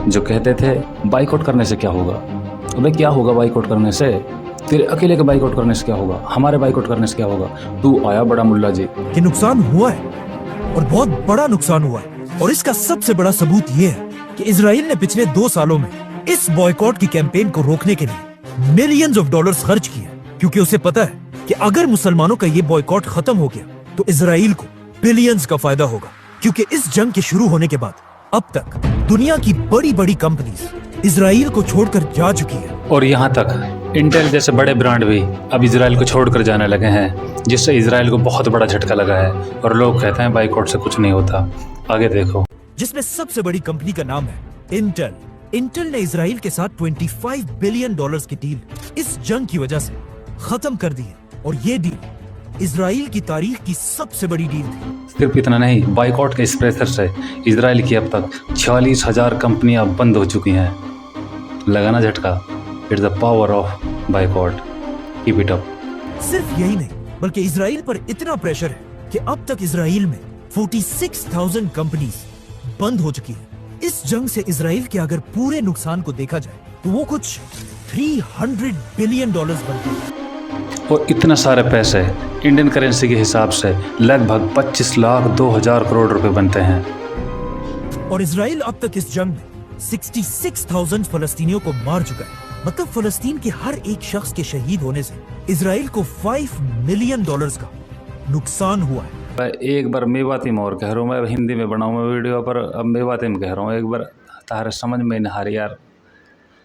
जो कहते थे बाइकआउट करने से क्या होगा। अबे क्या होगा बाइकआउट करने से? तेरे अकेले के बाइकआउट करने से क्या होगा? हमारे बाइकआउट करने से क्या होगा? तू आया बड़ा मुल्ला जी कि नुकसान हुआ है और बहुत बड़ा नुकसान हुआ है। और इसका सबसे बड़ा सबूत ये है कि इजराइल ने पिछले 2 सालों में इस बॉयकॉट की कैंपेन को रोकने के लिए मिलियंस ऑफ डॉलर्स खर्च किए, क्योंकि उसे पता है कि अगर मुसलमानों का ये बॉयकॉट खत्म हो गया तो इजराइल को बिलियंस का फायदा होगा। क्योंकि इस जंग के शुरू होने के बाद अब तक दुनिया की बड़ी बड़ी कंपनीज इजराइल को छोड़कर जा चुकी है, और यहाँ तक इंटेल जैसे बड़े ब्रांड भी अब इजराइल को छोड़कर जाने लगे हैं, जिससे इजराइल को बहुत बड़ा झटका लगा है। और लोग कहते हैं बाइकआउट से कुछ नहीं होता। आगे देखो। जिसमें सबसे बड़ी कंपनी का नाम है इंटेल। इंटेल ने इजराइल के साथ $25 बिलियन की डील इस जंग की वजह से खत्म कर दी है, और ये डील इजराइल की तारीख की सबसे बड़ी डील थी। सिर्फ इतना नहीं, बाइकआउट के इस प्रेशर से इजराइल की अब तक 46,000 कंपनियां बंद हो चुकी हैं। लगाना झटका। It's the power of boycott. Keep it up. सिर्फ यही नहीं, बल्कि इजराइल पर इतना प्रेशर है कि अब तक इजराइल में 46,000 कंपनीज बंद हो चुकी है। इस जंग से इजराइल के अगर पूरे नुकसान को देखा जाए तो वो कुछ $300 बिलियन बनते हैं। और इतना सारे पैसे इंडियन करेंसी के हिसाब से लगभग 25,02,000 करोड़ रुपए बनते हैं। और इजराइल अब तक इस जंग में 66,000 फलस्तीनियों को मार चुका है। मतलब फलस्तीन के हर एक शख्स के शहीद होने से इजराइल को $5 मिलियन का नुकसान हुआ है। एक बार मेवाती और कह रहा हूँ, मैं हिंदी में बनाऊँ मैं वीडियो पर, अब मेवाती में कह रहा हूँ। एक बार तारे समझ में नहीं आ रही यार।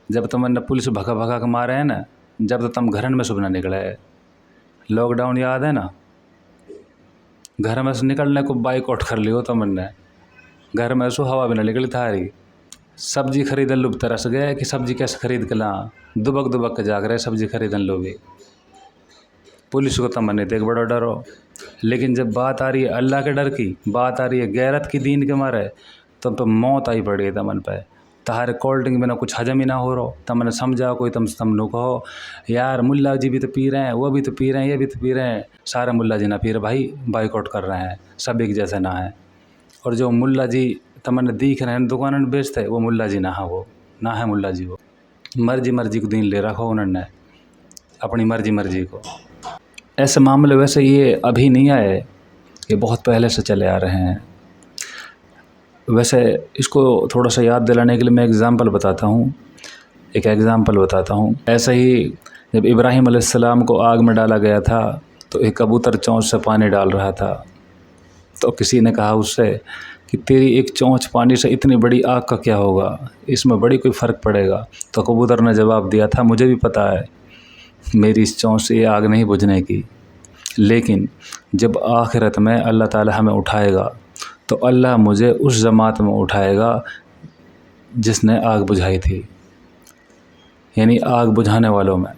जब तुमने पुलिस भगा भगा के मारे हैं ना, जब तो तुम घरन में सुबह निकले। लॉकडाउन याद है ना? घर में से निकलने को बाइकआउट कर लियो तुमने। घर में से हवा भी ना निकली थारी। सब्जी खरीदन लो तरस गए कि सब्जी कैसे खरीद के ला, दुबक दुबक के जाग रहे सब्जी खरीदन लो भी। पुलिस को तुमने तो एक बड़ा डर हो, लेकिन जब बात आ रही है अल्लाह के डर की, बात आ रही है गैरत की, दीन के मारे, तुम पे मौत आई पड़ी है तमन पे। तहारे कोल्ड ड्रिंक बिना कुछ हजम ही ना हो रहा। तमने समझा कोई तुम कहो यार मुल्ला जी भी तो पी रहे हैं, वो भी तो पी रहे हैं, ये भी तो पी रहे हैं। सारे मुल्ला जी ना पी रहे भाई, बाइकआउट कर रहे हैं, सब एक जैसे ना है। और जो मुल्ला जी तमने दिख रहे हैं दुकान में बेचते, वो मुल्ला जी ना है, वो ना है मुल्ला जी। वो मर्जी को दीन ले रखा उन्होंने, अपनी मर्जी को। ऐसे मामले वैसे ये अभी नहीं आए, ये बहुत पहले से चले आ रहे हैं। वैसे इसको थोड़ा सा याद दिलाने के लिए मैं एक एग्ज़ाम्पल बताता हूँ। ऐसे ही जब इब्राहीम अलैहिस्सलाम को आग में डाला गया था तो एक कबूतर चोंच से पानी डाल रहा था। तो किसी ने कहा उससे कि तेरी एक चोंच पानी से इतनी बड़ी आग का क्या होगा, इसमें बड़ी कोई फ़र्क पड़ेगा। तो कबूतर ने जवाब दिया था, मुझे भी पता है मेरी इस चोंच से ये आग नहीं बुझने की, लेकिन जब आखिरत में अल्लाह ताला हमें उठाएगा तो अल्लाह मुझे उस जमात में उठाएगा जिसने आग बुझाई थी, यानी आग बुझाने वालों में।